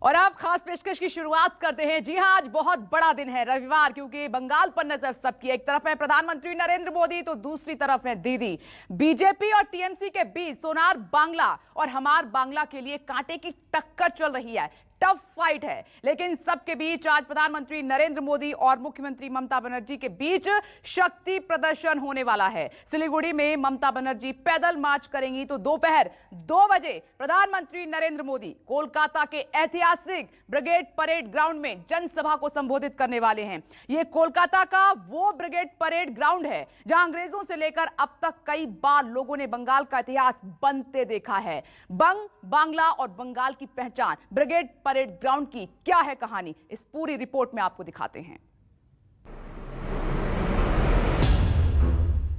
और अब खास पेशकश की शुरुआत करते हैं। जी हां, आज बहुत बड़ा दिन है, रविवार, क्योंकि बंगाल पर नजर सबकी। एक तरफ है प्रधानमंत्री नरेंद्र मोदी तो दूसरी तरफ है दीदी। बीजेपी और टीएमसी के बीच सोनार बांग्ला और हमार बांग्ला के लिए कांटे की टक्कर चल रही है। टफ फाइट है, लेकिन सबके बीच आज प्रधानमंत्री नरेंद्र मोदी और मुख्यमंत्री ममता बनर्जी के बीच शक्ति प्रदर्शन होने वाला है। सिलीगुड़ी में ममता बनर्जी पैदल मार्च करेंगी तो दोपहर 2 बजे प्रधानमंत्री नरेंद्र मोदी कोलकाता के ऐतिहासिक ब्रिगेड परेड ग्राउंड में जनसभा को संबोधित करने वाले हैं। यह कोलकाता का वो ब्रिगेड परेड ग्राउंड है जहां अंग्रेजों से लेकर अब तक कई बार लोगों ने बंगाल का इतिहास बनते देखा है। बंग, बांग्ला और बंगाल की पहचान, ब्रिगेड परेड ग्राउंड की क्या है कहानी, इस पूरी रिपोर्ट में आपको दिखाते हैं।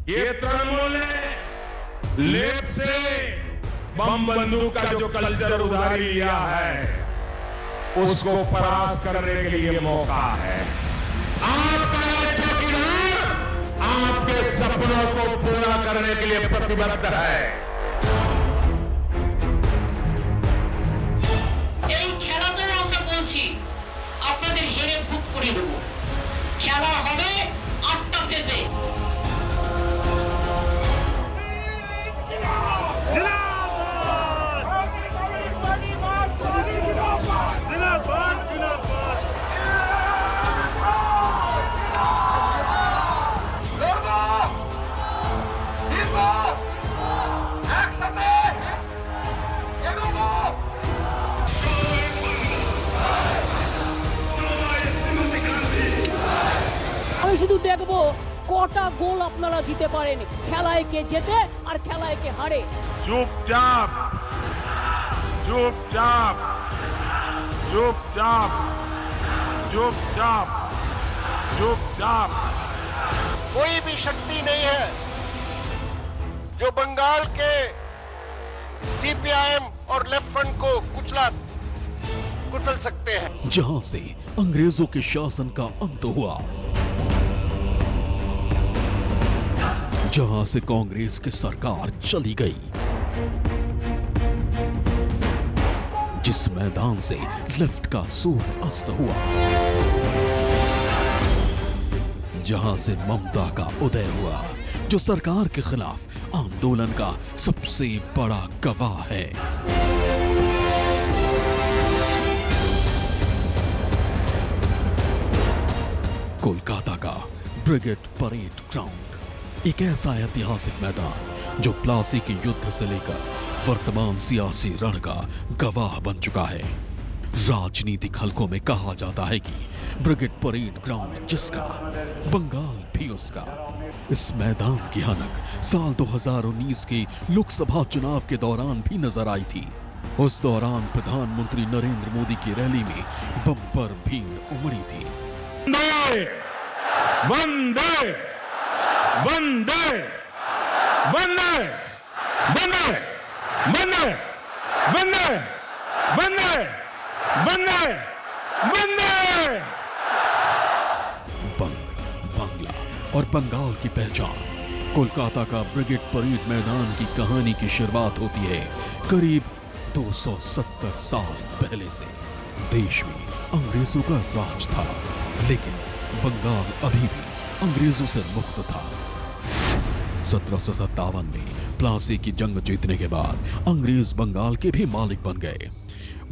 ये तृणमूल ने लेफ्ट से बम बंदूक का जो कल्चर उधारी लिया है, उसको परास्त करने के लिए मौका है। आपका चौकीदार आपके सपनों को पूरा करने के लिए प्रतिबद्ध है। আপনাদের হেরে ভূত করে দেব। খেলা হবে 8টা ফেজে। আমি শুধু দেখবো কটা গোল আপনারা দিতে পারেন, খেলায় কে জেতে আর খেলায় কে হারে। चुपचाप चुपचाप चुपचाप चुपचाप चुपचाप। कोई भी शक्ति नहीं है जो बंगाल के सीपीआईएम और लेफ्ट फ्रंट को कुचल सकते हैं। जहां से अंग्रेजों के शासन का अंत हुआ, जहां से कांग्रेस की सरकार चली गई, जिस मैदान से लेफ्ट का सूर्य अस्त हुआ, जहां से ममता का उदय हुआ, जो सरकार के खिलाफ आंदोलन का सबसे बड़ा गवाह है। कोलकाता का ब्रिगेड परेड ग्राउंड एक ऐसा ऐतिहासिक मैदान जो प्लासी के युद्ध से लेकर वर्तमान सियासी रण का गवाह बन चुका है। राजनीतिक हलकों में कहा जाता है कि ब्रिगेड परेड ग्राउंड जिसका, बंगाल भी उसका। इस मैदान की हनक साल 2019 के लोकसभा चुनाव के दौरान भी नजर आई थी। उस दौरान प्रधानमंत्री नरेंद्र मोदी की रैली में बम्पर भीड़ उमड़ी थी। वंदे वंदे वंदे वंदे वंदे वंदे वंदे वंदे वंदे। बंग, बांग्ला और बंगाल की पहचान। कोलकाता का ब्रिगेड परेड मैदान की कहानी की शुरुआत होती है करीब 270 साल पहले से। देश में अंग्रेजों का राज था, लेकिन बंगाल अभी भी अंग्रेजों से मुक्त था। 1757 में प्लासी की जंग जीतने के बाद अंग्रेज बंगाल के भी मालिक बन गए।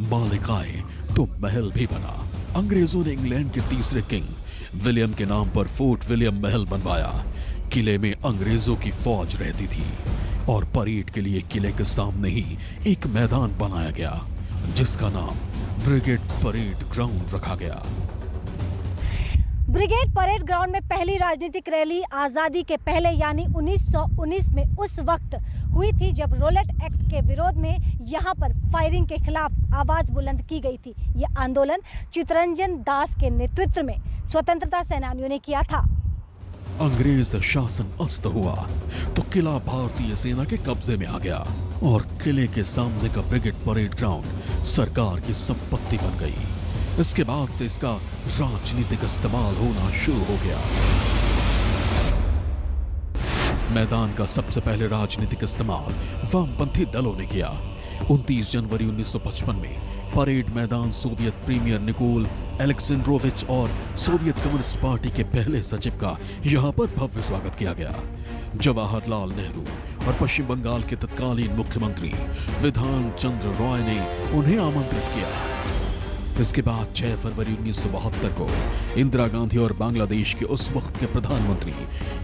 मालिक आए तो महल भी बना। अंग्रेजों ने इंग्लैंड के तीसरे किंग विलियम के नाम पर फोर्ट विलियम महल बनवाया। किले में अंग्रेजों की फौज रहती थी और परेड के लिए किले के सामने ही एक मैदान बनाया गया जिसका नाम ब्रिगेड परेड ग्राउंड रखा गया। ब्रिगेड परेड ग्राउंड में पहली राजनीतिक रैली आज़ादी के पहले यानी 1919 में उस वक्त हुई थी जब रोलेट एक्ट के विरोध में यहाँ पर फायरिंग के खिलाफ आवाज बुलंद की गई थी। यह आंदोलन चित्तरंजन दास के नेतृत्व में स्वतंत्रता सेनानियों ने किया था। अंग्रेज शासन अस्त हुआ तो किला भारतीय सेना के कब्जे में आ गया और किले के सामने का ब्रिगेड परेड ग्राउंड सरकार की संपत्ति बन गई। इसके बाद से इसका राजनीतिक इस्तेमाल होना शुरू हो गया। मैदान का सबसे पहले राजनीतिक इस्तेमाल वामपंथी दलों ने किया। 29 जनवरी 1955 में परेड मैदान सोवियत प्रीमियर निकोल एलेक्जेंड्रोविच और सोवियत कम्युनिस्ट पार्टी के पहले सचिव का यहां पर भव्य स्वागत किया गया। जवाहरलाल नेहरू और पश्चिम बंगाल के तत्कालीन मुख्यमंत्री विधान चंद्र रॉय ने उन्हें आमंत्रित किया। इसके बाद 6 फरवरी 1972 को इंदिरा गांधी और बांग्लादेश के उस वक्त के प्रधानमंत्री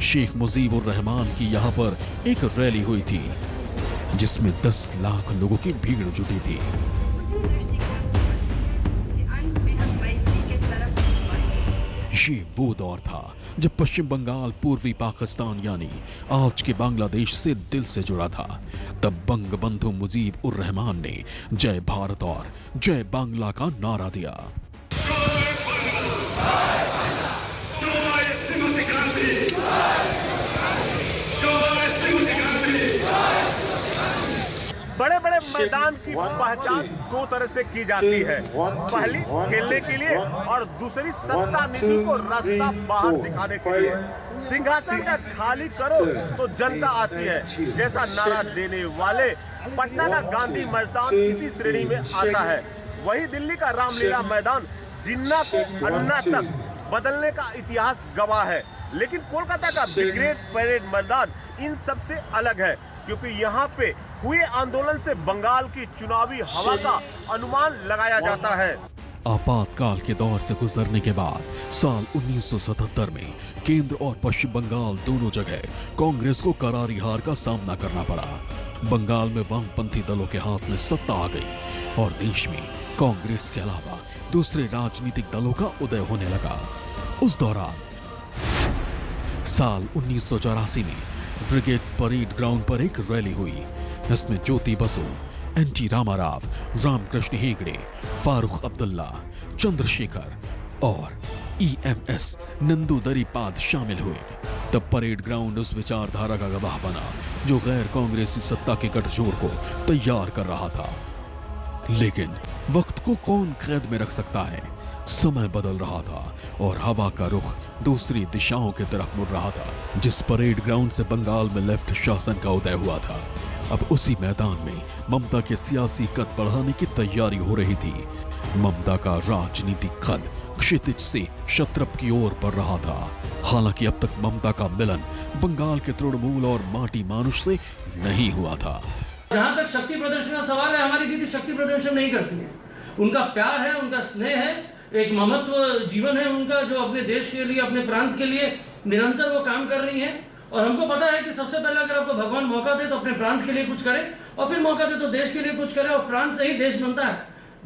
शेख मुजीबुर रहमान की यहां पर एक रैली हुई थी, जिसमें 10 लाख लोगों की भीड़ जुटी थी। ये वो दौर था जब पश्चिम बंगाल पूर्वी पाकिस्तान यानी आज के बांग्लादेश से दिल से जुड़ा था। तब बंगबंधु मुजीब उर रहमान ने जय भारत और जय बांग्ला का नारा दिया। बड़े बड़े मैदान की पहचान दो तरह से की जाती है, पहली खेलने के लिए और दूसरी सत्ता नीति को रास्ता बाहर दिखाने के लिए। सिंहासन का खाली करो तो जनता आती है जैसा नारा देने वाले पटना का गांधी मैदान इसी श्रेणी में आता है। वही दिल्ली का रामलीला मैदान जिन्ना से अन्ना तक बदलने का इतिहास गवाह है। लेकिन कोलकाता का ब्रिगेड परेड मैदान इन सबसे अलग है, क्योंकि यहाँ पे हुए आंदोलन से बंगाल की चुनावी हवा का अनुमान लगाया जाता है। आपातकाल के दौर से गुजरने के बाद साल 1977 में केंद्र और पश्चिम बंगाल दोनों जगह कांग्रेस को करारी हार का सामना करना पड़ा। बंगाल में वामपंथी दलों के हाथ में सत्ता आ गई और देश में कांग्रेस के अलावा दूसरे राजनीतिक दलों का उदय होने लगा। उस दौरान साल 1984 में ब्रिगेड परेड ग्राउंड पर एक रैली हुई। इसमें ज्योति बसु, एन.टी. रामाराव, रामकृष्ण हेगड़े, फारूक अब्दुल्ला, चंद्रशेखर और ई.एम.एस. नंदूदरीपाद शामिल हुए। तब परेड ग्राउंड उस विचारधारा का गवाह बना जो गैर कांग्रेसी सत्ता के गठजोड़ को तैयार कर रहा था। लेकिन वक्त को कौन कैद में रख सकता है? समय बदल रहा था और हवा का रुख दूसरी दिशाओं की तरफ मुड़ रहा था। जिस परेड ग्राउंड से बंगाल में लेफ्ट शासन का उदय हुआ था, अब उसी मैदान में ममता के सियासी कद बढ़ाने की तैयारी हो रही थी। ममता का राजनीतिक कद क्षितिज से शत्रप की ओर बढ़ रहा था। हालांकि अब तक ममता का मिलन बंगाल के तृणमूल और माटी मानुष से नहीं हुआ था। जहां तक शक्ति प्रदर्शन का सवाल है, हमारी दीदी शक्ति प्रदर्शन नहीं करती है। उनका प्यार है, उनका स्नेह है, एक ममत्व जीवन है उनका, जो अपने देश के लिए, अपने प्रांत के लिए निरंतर वो काम कर रही है। और हमको पता है कि सबसे पहले अगर आपको भगवान मौका दे तो अपने प्रांत के लिए कुछ करे, और फिर मौका दे तो देश के लिए कुछ करे। और प्रांत से ही देश बनता है,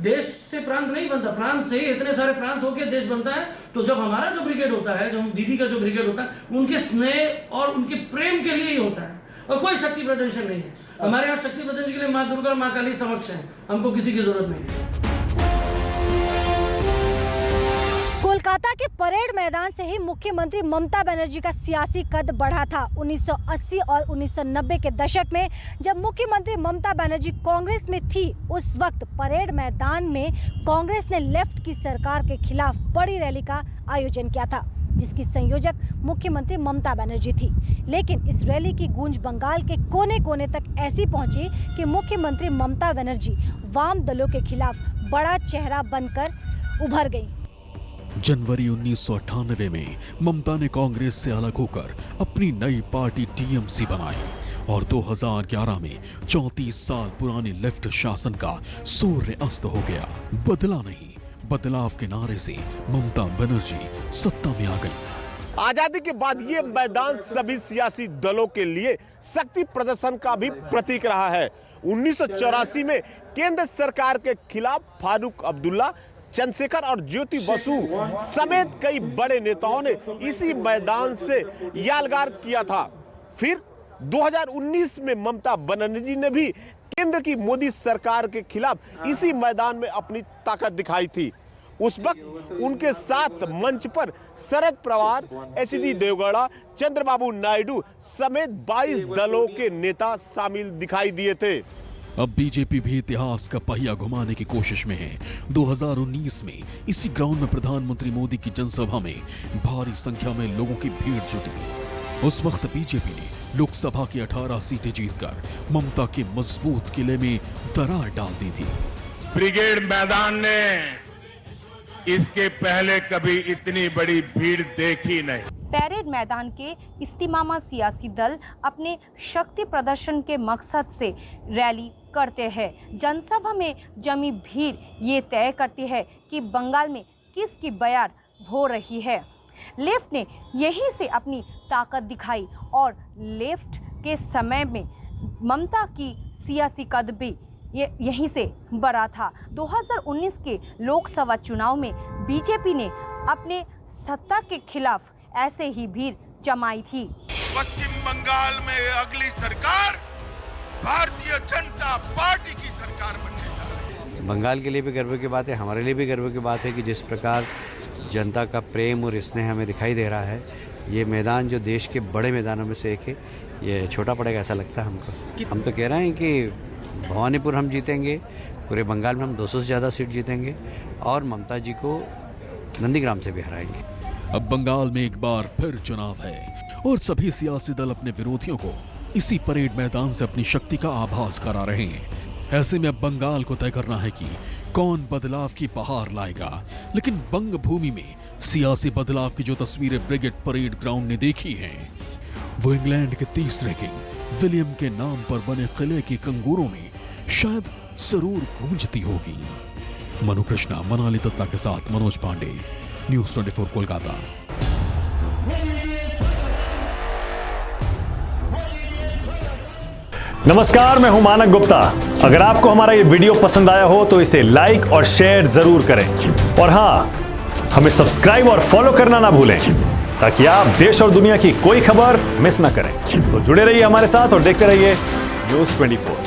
देश से प्रांत नहीं बनता, प्रांत से ही इतने सारे प्रांत होकर देश बनता है। तो जब हमारा जो ब्रिगेड होता है, जब दीदी का जो ब्रिगेड होता है, उनके स्नेह और उनके प्रेम के लिए ही होता है, और कोई शक्ति प्रदर्शन नहीं है। हमारे यहाँ शक्ति प्रदर्शन के लिए माँ दुर्गा और माँ काली समक्ष है, हमको किसी की जरूरत नहीं है। कोलकाता के परेड मैदान से ही मुख्यमंत्री ममता बनर्जी का सियासी कद बढ़ा था। 1980 और 1990 के दशक में जब मुख्यमंत्री ममता बनर्जी कांग्रेस में थी, उस वक्त परेड मैदान में कांग्रेस ने लेफ्ट की सरकार के खिलाफ बड़ी रैली का आयोजन किया था, जिसकी संयोजक मुख्यमंत्री ममता बनर्जी थी। लेकिन इस रैली की गूंज बंगाल के कोने कोने तक ऐसी पहुंची कि मुख्यमंत्री ममता बनर्जी वाम दलों के खिलाफ बड़ा चेहरा बनकर उभर गई। जनवरी 1998 में ममता ने कांग्रेस से अलग होकर अपनी नई पार्टी टीएमसी बनाई और 2011 में 34 साल पुरानी लेफ्ट शासन का सूर्य अस्त हो गया। बदला नहीं, बदलाव के नारे से ममता बनर्जी सत्ता में आ गई। आजादी के बाद ये मैदान सभी सियासी दलों के लिए शक्ति प्रदर्शन का भी प्रतीक रहा है। 1984 में केंद्र सरकार के खिलाफ फारूक अब्दुल्ला, चंद्रशेखर और ज्योति बसु समेत कई बड़े नेताओं ने इसी मैदान से यालगार किया था। फिर 2019 में ममता बनर्जी ने भी केंद्र की मोदी सरकार के खिलाफ इसी मैदान में अपनी ताकत दिखाई थी। उस वक्त उनके साथ मंच पर शरद पवार, एच.डी. देवगौड़ा, चंद्रबाबू नायडू समेत 22 दलों के नेता शामिल दिखाई दिए थे। अब बीजेपी भी इतिहास का पहिया घुमाने की कोशिश में है। 2019 में इसी ग्राउंड में प्रधानमंत्री मोदी की जनसभा में भारी संख्या में लोगों की भीड़ जुटी। उस वक्त बीजेपी ने लोकसभा की 18 सीटें जीतकर ममता के मजबूत किले में दरार डाल दी थी। ब्रिगेड मैदान ने इसके पहले कभी इतनी बड़ी भीड़ देखी नहीं। पैरेड मैदान के इस्तीमामा सियासी दल अपने शक्ति प्रदर्शन के मकसद से रैली करते हैं। जनसभा में जमी भीड़ ये तय करती है कि बंगाल में किसकी बयार हो रही है। लेफ्ट ने यहीं से अपनी ताकत दिखाई और लेफ्ट के समय में ममता की सियासी कद भी यहीं से बढ़ा था। 2019 के लोकसभा चुनाव में बीजेपी ने अपने सत्ता के खिलाफ ऐसे ही भीड़ जमाई थी। पश्चिम बंगाल में अगली सरकार भारतीय जनता पार्टी की सरकार बनने जा रही है। बंगाल के लिए भी गर्व की बात है, हमारे लिए भी गर्व की बात है कि जिस प्रकार जनता का प्रेम और स्नेह हमें दिखाई दे रहा है। ये मैदान जो देश के बड़े मैदानों में से एक है, ये छोटा पड़ेगा ऐसा लगता है हमको। हम तो कह रहे हैं कि भवानीपुर हम जीतेंगे, पूरे बंगाल में हम 200 से ज़्यादा सीट जीतेंगे और ममता जी को नंदीग्राम से भी हराएंगे। अब बंगाल में एक बार फिर चुनाव है और सभी सियासी दल अपने विरोधियों को इसी परेड मैदान से अपनी शक्ति का आभास करा रहे हैं। ऐसे में अब बंगाल को तय करना है कि कौन बदलाव की बहार लाएगा। लेकिन बंग भूमि में सियासी बदलाव की जो तस्वीरें ब्रिगेड परेड ग्राउंड ने देखी हैं, वो इंग्लैंड के तीसरे किंग विलियम के नाम पर बने किले के कंगूरों में शायद जरूर गूंजती होगी। मनु कृष्णा, मनाली दत्ता के साथ मनोज पांडे, न्यूज़ 24 कोलकाता। नमस्कार, मैं हूं मानक गुप्ता। अगर आपको हमारा ये वीडियो पसंद आया हो तो इसे लाइक और शेयर जरूर करें और हां, हमें सब्सक्राइब और फॉलो करना ना भूलें ताकि आप देश और दुनिया की कोई खबर मिस ना करें। तो जुड़े रहिए हमारे साथ और देखते रहिए न्यूज़ 24।